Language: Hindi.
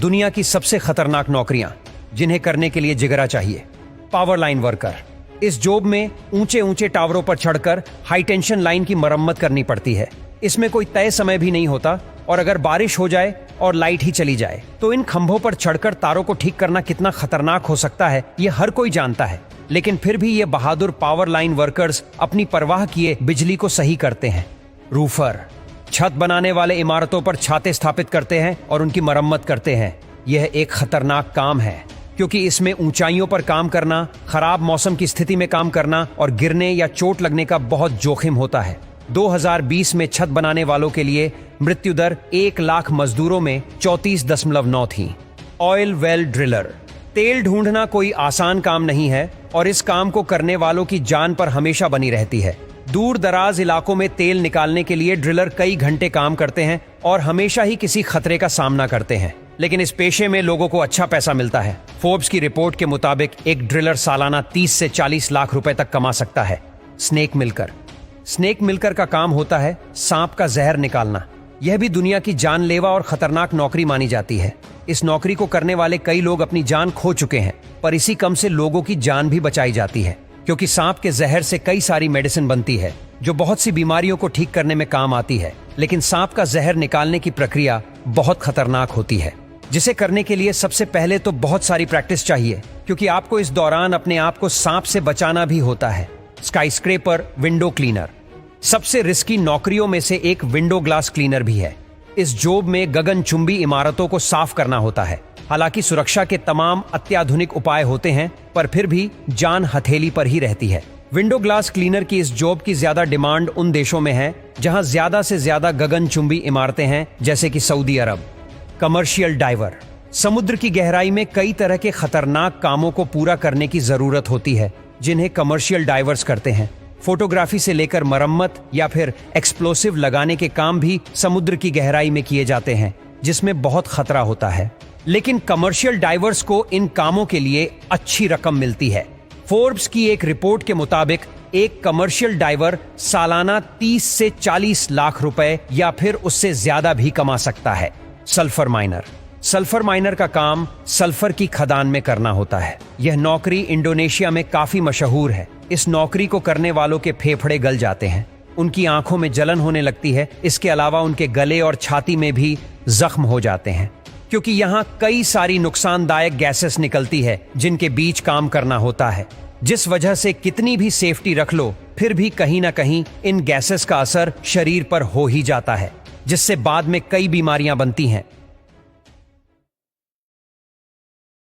दुनिया की सबसे खतरनाक नौकरियां जिन्हें करने के लिए जिगरा चाहिए। Power line worker. इस जॉब में ऊंचे ऊंचे टावरों पर चढ़कर हाई टेंशन लाइन की मरम्मत करनी पड़ती है। इसमें कोई तय समय भी नहीं होता और अगर बारिश हो जाए और लाइट ही चली जाए तो इन खंभों पर चढ़कर तारों को ठीक करना कितना खतरनाक हो सकता है ये हर कोई जानता है। लेकिन फिर भी ये बहादुर पावर लाइन वर्कर्स अपनी परवाह किए बिजली को सही करते हैं। रूफर। छत बनाने वाले इमारतों पर छाते स्थापित करते हैं और उनकी मरम्मत करते हैं। यह एक खतरनाक काम है क्योंकि इसमें ऊंचाइयों पर काम करना, खराब मौसम की स्थिति में काम करना और गिरने या चोट लगने का बहुत जोखिम होता है। 2020 में छत बनाने वालों के लिए मृत्यु दर 1 लाख मजदूरों में 34.9 थी। Oil well driller. तेल ढूंढना कोई आसान काम नहीं है और इस काम को करने वालों की जान पर हमेशा बनी रहती है। दूर दराज इलाकों में तेल निकालने के लिए ड्रिलर कई घंटे काम करते हैं और हमेशा ही किसी खतरे का सामना करते हैं। लेकिन इस पेशे में लोगों को अच्छा पैसा मिलता है। फोर्ब्स की रिपोर्ट के मुताबिक एक ड्रिलर सालाना 30 से 40 लाख रुपए तक कमा सकता है। स्नेक मिल्कर। स्नेक मिल्कर का काम होता है सांप का जहर निकालना। यह भी दुनिया की जानलेवा और खतरनाक नौकरी मानी जाती है। इस नौकरी को करने वाले कई लोग अपनी जान खो चुके हैं, पर इसी कम से लोगों की जान भी बचाई जाती है क्योंकि सांप के जहर से कई सारी मेडिसिन बनती है जो बहुत सी बीमारियों को ठीक करने में काम आती है। लेकिन सांप का जहर निकालने की प्रक्रिया बहुत खतरनाक होती है, जिसे करने के लिए सबसे पहले तो बहुत सारी प्रैक्टिस चाहिए क्योंकि आपको इस दौरान अपने आप को सांप से बचाना भी होता है। स्काईस्क्रेपर विंडो क्लीनर। सबसे रिस्की नौकरियों में से एक विंडो ग्लास क्लीनर भी है। इस जॉब में गगनचुंबी इमारतों को साफ करना होता है। हालांकि सुरक्षा के तमाम अत्याधुनिक उपाय होते हैं, पर फिर भी जान हथेली पर ही रहती है। विंडो ग्लास क्लीनर की इस जॉब की ज्यादा डिमांड उन देशों में है जहां ज्यादा से ज्यादा गगनचुंबी इमारतें हैं, जैसे कि सऊदी अरब। Commercial driver. समुद्र की गहराई में कई तरह के खतरनाक कामों को पूरा करने की जरूरत होती है जिन्हें कमर्शियल डाइवर्स करते हैं। फोटोग्राफी से लेकर मरम्मत या फिर एक्सप्लोसिव लगाने के काम भी समुद्र की गहराई में किए जाते हैं, जिसमें बहुत खतरा होता है। लेकिन कमर्शियल डाइवर्स को इन कामों के लिए अच्छी रकम मिलती है। फोर्ब्स की एक रिपोर्ट के मुताबिक एक कमर्शियल डाइवर सालाना 30 से 40 लाख रुपए या फिर उससे ज्यादा भी कमा सकता है। Sulphur minor. सल्फर माइनर का काम सल्फर की खदान में करना होता है। यह नौकरी इंडोनेशिया में काफी मशहूर है। इस नौकरी को करने वालों के फेफड़े गल जाते हैं, उनकी आंखों में जलन होने लगती है। इसके अलावा उनके गले और छाती में भी जख्म हो जाते हैं क्योंकि यहाँ कई सारी नुकसानदायक गैसेस निकलती है जिनके बीच काम करना होता है, जिस वजह से कितनी भी सेफ्टी रख लो फिर भी कहीं ना कहीं इन गैसेस का असर शरीर पर हो ही जाता है, जिससे बाद में कई बीमारियां बनती हैं।